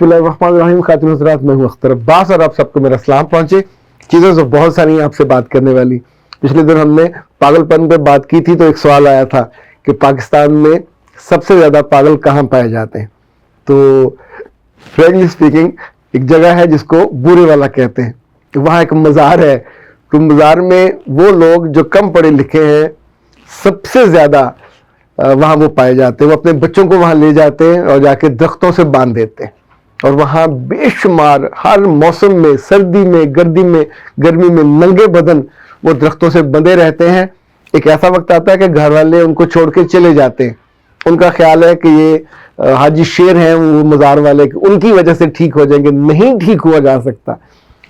बिस्मिल्लाहिर्रहमानिर्रहीम। खातिन हज़रात, मैं हूँ अख्तर अब्बास और आप सबको मेरा सलाम पहुँचे। चीज़ें तो बहुत सारी हैं आपसे बात करने वाली। पिछले दिन हमने पागलपन पे बात की थी तो एक सवाल आया था कि पाकिस्तान में सबसे ज़्यादा पागल कहाँ पाए जाते हैं। तो फ्रेंकली स्पीकिंग, एक जगह है जिसको बूरे वाला कहते हैं, वहाँ एक मज़ार है। तो मज़ार में वो लोग जो कम पढ़े लिखे हैं सबसे ज़्यादा वहाँ वो पाए जाते हैं। वो अपने बच्चों को वहाँ ले जाते हैं और जाके दरख्तों से बांध देते हैं और वहाँ बेशुमार हर मौसम में, सर्दी में, गर्मी में नंगे बदन वो दरख्तों से बंधे रहते हैं। एक ऐसा वक्त आता है कि घर वाले उनको छोड़ के चले जाते हैं। उनका ख्याल है कि ये हाजी शेर हैं वो मज़ार वाले, उनकी वजह से ठीक हो जाएंगे। नहीं ठीक हुआ जा सकता।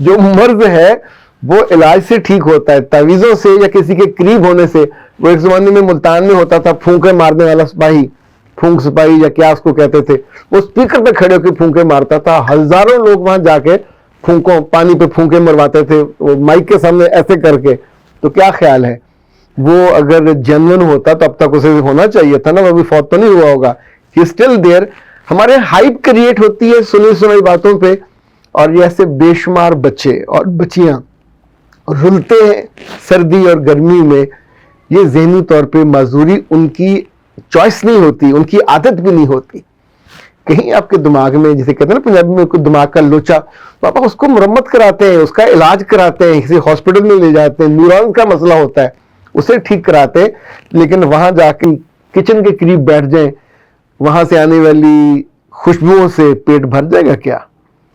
जो मर्ज है वो इलाज से ठीक होता है, तावीज़ों से या किसी के करीब होने से। वो एक ज़माने में मुल्तान में होता था फूंके मारने वाला सिपाही, फूंक सिपाही या क्या उसको कहते थे। वो स्पीकर पे खड़े होकर फूंके मारता था। हजारों लोग वहां जाके फूंकों पानी पे फूंके मरवाते थे वो माइक के सामने ऐसे करके। तो क्या ख्याल है, वो अगर जेन्युइन होता तो अब तक उसे होना चाहिए था ना, वो भी फौत तो नहीं हुआ होगा। He still there. हमारे हाइप क्रिएट होती है सुनी सुनाई बातों पे, और ये ऐसे बेशुमार बच्चे और बच्चियां रुलते हैं सर्दी और गर्मी में। ये ज़हनी तौर पे माजूरी उनकी चॉइस नहीं होती, उनकी आदत भी नहीं होती। कहीं आपके दिमाग में, जिसे कहते हैं ना पंजाबी में, कोई दिमाग का लोचा, पापा उसको मुरम्मत कराते हैं, उसका इलाज कराते हैं, किसी हॉस्पिटल में ले जाते हैं। न्यूरॉन्स का मसला होता है, उसे ठीक कराते हैं। लेकिन वहां जाके किचन के करीब बैठ जाएं, वहां से आने वाली खुशबुओं से पेट भर जाएगा क्या?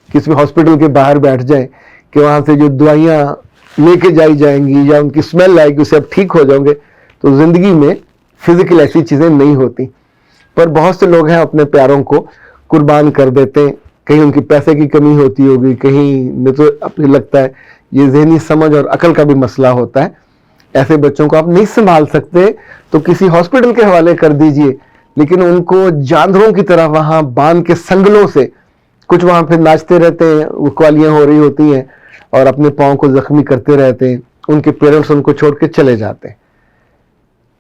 किसी हॉस्पिटल के बाहर बैठ जाएं कि वहां से जो दवाइयां लेके जाई जाएंगी या उनकी स्मेल आएगी, उससे आप ठीक हो जाओगे। तो जिंदगी में फिजिकल ऐसी चीजें नहीं होती। पर बहुत से लोग हैं अपने प्यारों को कुर्बान कर देते हैं। कहीं उनकी पैसे की कमी होती होगी, कहीं में तो अपने लगता है ये ज़हनी समझ और अकल का भी मसला होता है। ऐसे बच्चों को आप नहीं संभाल सकते तो किसी हॉस्पिटल के हवाले कर दीजिए, लेकिन उनको जानवरों की तरह वहां बांध के संगलों से, कुछ वहां पे नाचते रहते हैं, वो कवालियां हो रही होती हैं और अपने पाँव को जख्मी करते रहते हैं। उनके पेरेंट्स उनको छोड़ के चले जाते हैं।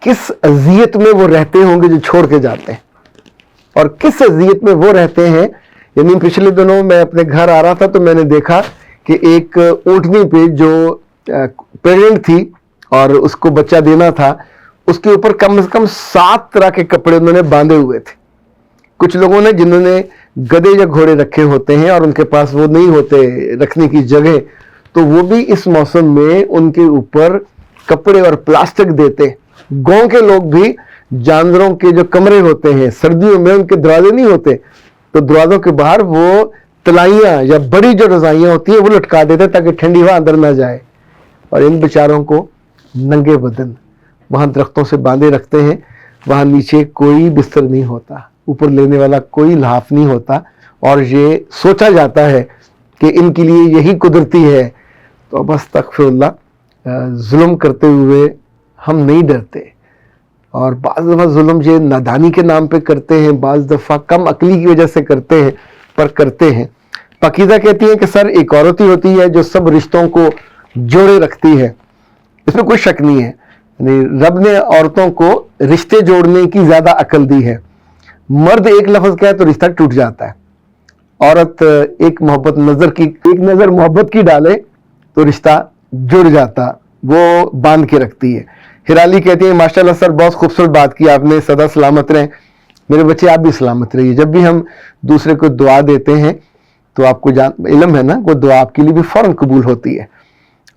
किस अजियत में वो रहते होंगे जो छोड़ के जाते हैं, और किस अजियत में वो रहते हैं। यानी पिछले दिनों मैं अपने घर आ रहा था तो मैंने देखा कि एक ऊँटनी पे जो प्रेग्नेंट थी और उसको बच्चा देना था, उसके ऊपर कम से कम 7 तरह के कपड़े उन्होंने बांधे हुए थे। कुछ लोगों ने, जिन्होंने गधे या घोड़े रखे होते हैं और उनके पास वो नहीं होते रखने की जगह, तो वो भी इस मौसम में उनके ऊपर कपड़े और प्लास्टिक देते। गांव के लोग भी जानवरों के जो कमरे होते हैं सर्दियों में, उनके दरवाजे नहीं होते, तो दरवाजों के बाहर वो तलाइयां या बड़ी जो रजाइयां होती है वो लटका देते ताकि ठंडी हवा अंदर ना जाए। और इन बेचारों को नंगे बदन वहां दरख्तों से बांधे रखते हैं। वहां नीचे कोई बिस्तर नहीं होता, ऊपर लेने वाला कोई लिहाफ नहीं होता, और ये सोचा जाता है कि इनके लिए यही कुदरती है। तो बस तकफिरुल्लाह, जुल्म करते हुए हम नहीं डरते। और बाज़ दफ़ा जुल्म ये नादानी के नाम पे करते हैं, बाज़ दफ़ा कम अकली की वजह से करते हैं, पर करते हैं। पाकीज़ा कहती है कि सर, एक औरत ही होती है जो सब रिश्तों को जोड़े रखती है। इसमें कोई शक नहीं है। रब ने औरतों को रिश्ते जोड़ने की ज़्यादा अकल दी है। मर्द एक लफ्ज़ कहे तो रिश्ता टूट जाता है। औरत एक नज़र मोहब्बत की डाले तो रिश्ता जुड़ जाता, वो बांध के रखती है। हिराली कहती है, माशाल्लाह सर, बहुत खूबसूरत बात की आपने, सदा सलामत रहें। मेरे बच्चे आप भी सलामत रहिए। जब भी हम दूसरे को दुआ देते हैं तो आपको इल्म है ना, वो दुआ आपके लिए भी फौरन कबूल होती है।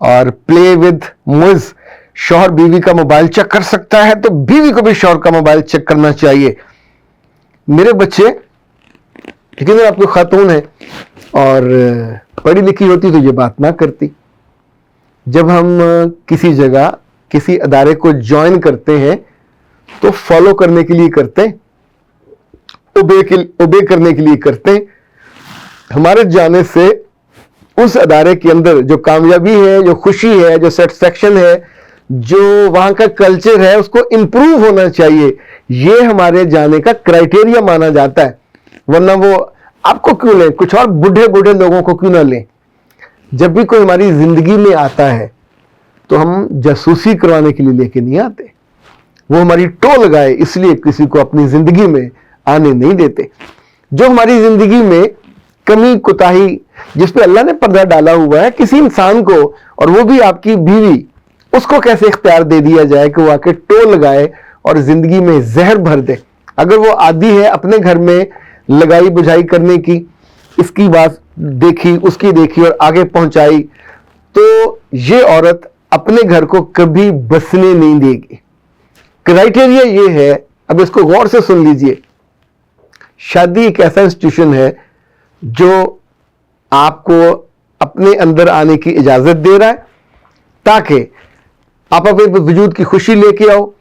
और प्ले विद मुइज, शौहर बीवी का मोबाइल चेक कर सकता है तो बीवी को भी शौहर का मोबाइल चेक करना चाहिए। मेरे बच्चे, लेकिन आपको खातून है और पढ़ी लिखी होती तो ये बात ना करती। जब हम किसी जगह किसी अदारे को ज्वाइन करते हैं तो फॉलो करने के लिए करते हैं, ओबे करने के लिए करते हैं। हमारे जाने से उस अदारे के अंदर जो कामयाबी है, जो खुशी है, जो सेटिस्फैक्शन है, जो वहां का कल्चर है, उसको इंप्रूव होना चाहिए। ये हमारे जाने का क्राइटेरिया माना जाता है। वरना वो आपको क्यों लें, कुछ और बूढ़े बूढ़े लोगों को क्यों ना लें। जब भी कोई हमारी जिंदगी में आता है तो हम जासूसी करवाने के लिए लेके नहीं आते। वो हमारी टो लगाए इसलिए किसी को अपनी जिंदगी में आने नहीं देते। जो हमारी जिंदगी में कमी कोताही जिस पे अल्लाह ने पर्दा डाला हुआ है किसी इंसान को, और वो भी आपकी बीवी, उसको कैसे इख्तियार दे दिया जाए कि वो आके टोल लगाए और जिंदगी में जहर भर दे। अगर वो आदी है अपने घर में लगाई बुझाई करने की, इसकी बात देखी उसकी देखी और आगे पहुंचाई, तो ये औरत अपने घर को कभी बसने नहीं देगी। क्राइटेरिया ये है, अब इसको गौर से सुन लीजिए, शादी एक ऐसा इंस्टीट्यूशन है जो आपको अपने अंदर आने की इजाजत दे रहा है ताकि आप अपने वजूद की खुशी लेके आओ,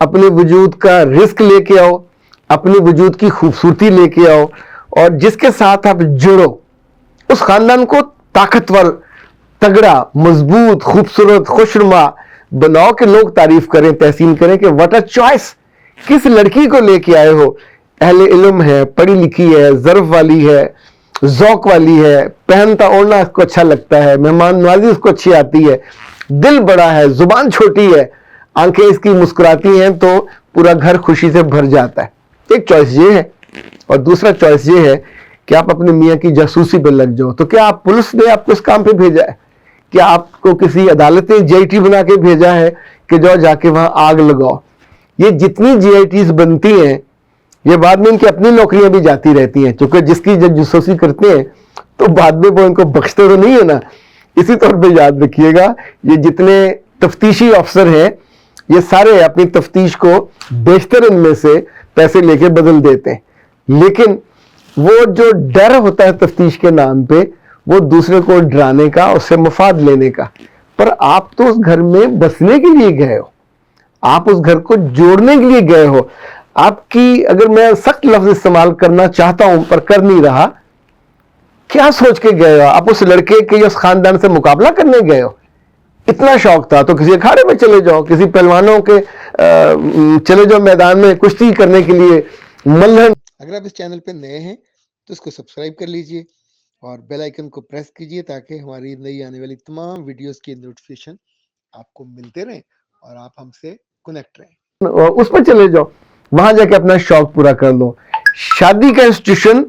अपने वजूद का रिस्क लेके आओ, अपने वजूद की खूबसूरती लेके आओ, और जिसके साथ आप जुड़ो उस खानदान को ताकतवर, तगड़ा, मजबूत, खूबसूरत, खुशनुमा बनाओ कि लोग तारीफ करें, तहसीन करें कि व्हाट अ चॉइस, किस लड़की को लेके आए हो, अहले इल्म है, पढ़ी लिखी है, ज़र्फ वाली है, ज़ौक वाली है, पहनता ओढ़ना इसको अच्छा लगता है, मेहमान नवाजी उसको अच्छी आती है, दिल बड़ा है, जुबान छोटी है, आंखें इसकी मुस्कुराती हैं तो पूरा घर खुशी से भर जाता है। एक चॉइस ये है, और दूसरा चॉइस ये है कि आप अपने मियाँ की जासूसी पे लग जाओ। तो क्या आप पुलिस ने आपको इस काम पे भेजा है? क्या आपको किसी अदालत ने जीआईटी बना के भेजा है कि जाओ जाके वहां आग लगाओ? ये जितनी जीआईटीज बनती हैं ये बाद में इनकी अपनी नौकरियां भी जाती रहती हैं, क्योंकि जिसकी जब जासूसी करते हैं तो बाद में वो इनको बख्शते तो नहीं है ना। इसी तौर पे याद रखिएगा, ये जितने तफ्तीशी अफसर हैं ये सारे अपनी तफ्तीश को बेशतर इनमें से पैसे लेके बदल देते हैं, लेकिन वो जो डर होता है तफ्तीश के नाम पे वो दूसरे को डराने का, उससे मुफाद लेने का। पर आप तो उस घर में बसने के लिए गए हो, आप उस घर को जोड़ने के लिए गए हो। आपकी, अगर मैं सख्त लफ्ज इस्तेमाल करना चाहता हूं पर कर नहीं रहा, क्या सोच के गए हो? आप उस लड़के के उस खानदान से मुकाबला करने गए हो? इतना शौक था तो किसी अखाड़े में चले जाओ, किसी पहलवानों के चले जाओ मैदान में कुश्ती करने के लिए, मल्लहन। अगर आप इस चैनल पे नए हैं तो इसको सब्सक्राइब कर लीजिए और बेल आइकन को प्रेस कीजिए ताकि हमारी नई आने वाली तमाम वीडियोस की नोटिफिकेशन आपको मिलते रहें और आप हमसे कनेक्ट रहें। उस पर चले जाओ, वहां जाके अपना शौक पूरा कर लो। शादी का इंस्टीट्यूशन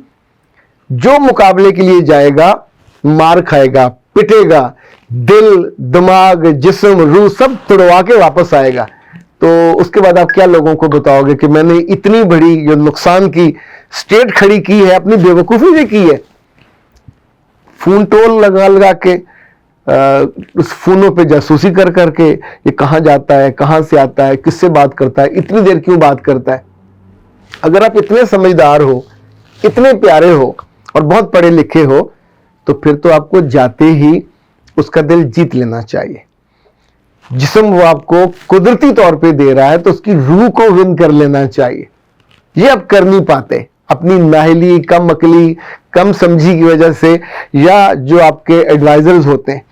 जो मुकाबले के लिए जाएगा मार खाएगा, पिटेगा, दिल, दिमाग, जिस्म, रूह सब तोड़वा के वापस आएगा। तो उसके बाद आप क्या लोगों को बताओगे कि मैंने इतनी बड़ी ये नुकसान की स्टेट खड़ी की है, अपनी बेवकूफी से की है। फोन टोल लगा लगा के उस फोनों पे जासूसी कर करके ये कहां जाता है, कहां से आता है, किससे बात करता है, इतनी देर क्यों बात करता है। अगर आप इतने समझदार हो, इतने प्यारे हो और बहुत पढ़े लिखे हो तो फिर तो आपको जाते ही उसका दिल जीत लेना चाहिए। जिस्म वो आपको कुदरती तौर पे दे रहा है तो उसकी रूह को विन कर लेना चाहिए। ये आप कर नहीं पाते अपनी नाहली, कम अकली, कम समझी की वजह से, या जो आपके एडवाइजर्स होते हैं।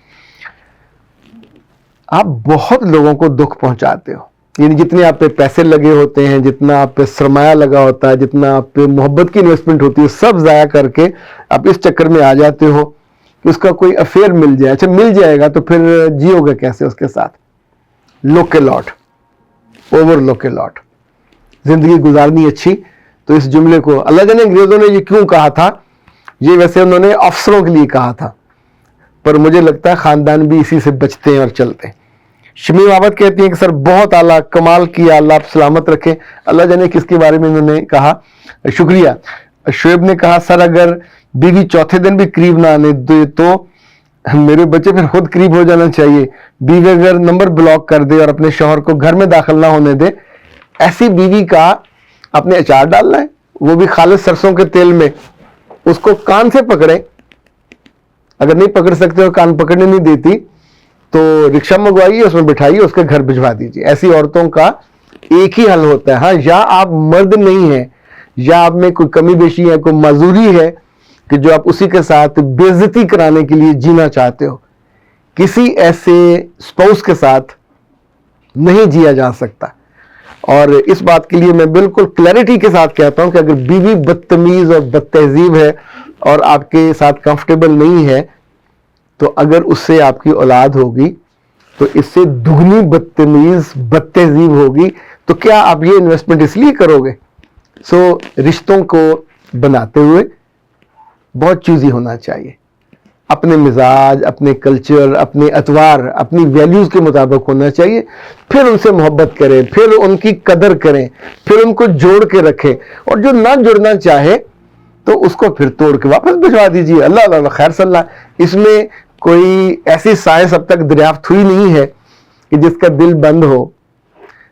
आप बहुत लोगों को दुख पहुंचाते हो। यानी जितने आप पे पैसे लगे होते हैं, जितना आप पे सरमाया लगा होता है, जितना आप पे मोहब्बत की इन्वेस्टमेंट होती है, सब जाया करके आप इस चक्कर में आ जाते हो कि उसका कोई अफेयर मिल जाए। अच्छा मिल जाएगा तो फिर जियोगे कैसे उसके साथ? लोके लॉट, ओवर लोके लॉट। जिंदगी गुजारनी अच्छी, तो इस जुमले को अल्लाह जाने अंग्रेजों ने ये क्यों कहा था। ये वैसे उन्होंने अफसरों के लिए कहा था, पर मुझे लगता है खानदान भी इसी से बचते हैं और चलते हैं। शमीम आबद कहती हैं कि सर बहुत आला, कमाल किया, अल्लाह आप सलामत रखे। अल्लाह जाने किसके बारे में उन्होंने कहा, शुक्रिया। शुएब ने कहा सर अगर बीवी चौथे दिन भी करीब ना आने दे तो मेरे बच्चे फिर खुद करीब हो जाना चाहिए। बीवी अगर नंबर ब्लॉक कर दे और अपने शौहर को घर में दाखिल ना होने दे, ऐसी बीवी का अपने अचार डालना है, वो भी खालिद सरसों के तेल में। उसको कान से पकड़े, अगर नहीं पकड़ सकते और कान पकड़ने नहीं देती तो रिक्शा मंगवाइए, उसमें बिठाइए, उसके घर भिजवा दीजिए। ऐसी औरतों का एक ही हल होता है। हाँ, या आप मर्द नहीं है, या आप में कोई कमी बेशी है, कोई मजूरी है कि जो आप उसी के साथ बेइज्जती कराने के लिए जीना चाहते हो। किसी ऐसे स्पाउस के साथ नहीं जिया जा सकता। और इस बात के लिए मैं बिल्कुल क्लैरिटी के साथ कहता हूं कि अगर बीवी बदतमीज और बदतहजीब है और आपके साथ कंफर्टेबल नहीं है, तो अगर उससे आपकी औलाद होगी तो इससे दुगनी बदतमीज, बदतहजीब होगी। तो क्या आप ये इन्वेस्टमेंट इसलिए करोगे? सो रिश्तों को बनाते हुए بہت چوزی ہونا چاہیے، اپنے مزاج، اپنے کلچر، اپنے اطوار، اپنی ویلیوز کے مطابق ہونا چاہیے. پھر ان سے محبت کریں، پھر ان کی قدر کریں، پھر ان کو جوڑ کے رکھیں. اور جو نہ جڑنا چاہے تو اس کو پھر توڑ کے واپس بھجوا دیجیے. اللہ اللہ خیر صلی اللہ. اس میں کوئی ایسی سائنس اب تک دریافت ہوئی نہیں ہے کہ جس کا دل بند ہو،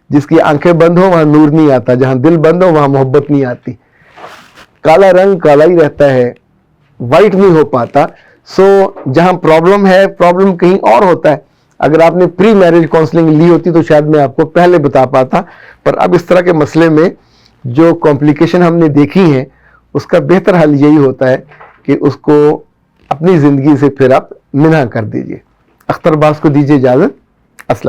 جس کی آنکھیں بند ہو وہاں نور نہیں آتا، جہاں دل بند ہو وہاں محبت نہیں آتی. کالا رنگ کالا ہی رہتا ہے، وائٹ نہیں ہو پاتا. سو جہاں پرابلم ہے، پرابلم کہیں اور ہوتا ہے. اگر آپ نے پری میرج کاؤنسلنگ لی ہوتی تو شاید میں آپ کو پہلے بتا پاتا. پر اب اس طرح کے مسئلے میں جو کمپلیکیشن ہم نے دیکھی ہیں اس کا بہتر حل یہی ہوتا ہے کہ اس کو اپنی زندگی سے پھر آپ منع کر دیجئے. اختر باز کو دیجیے اجازت.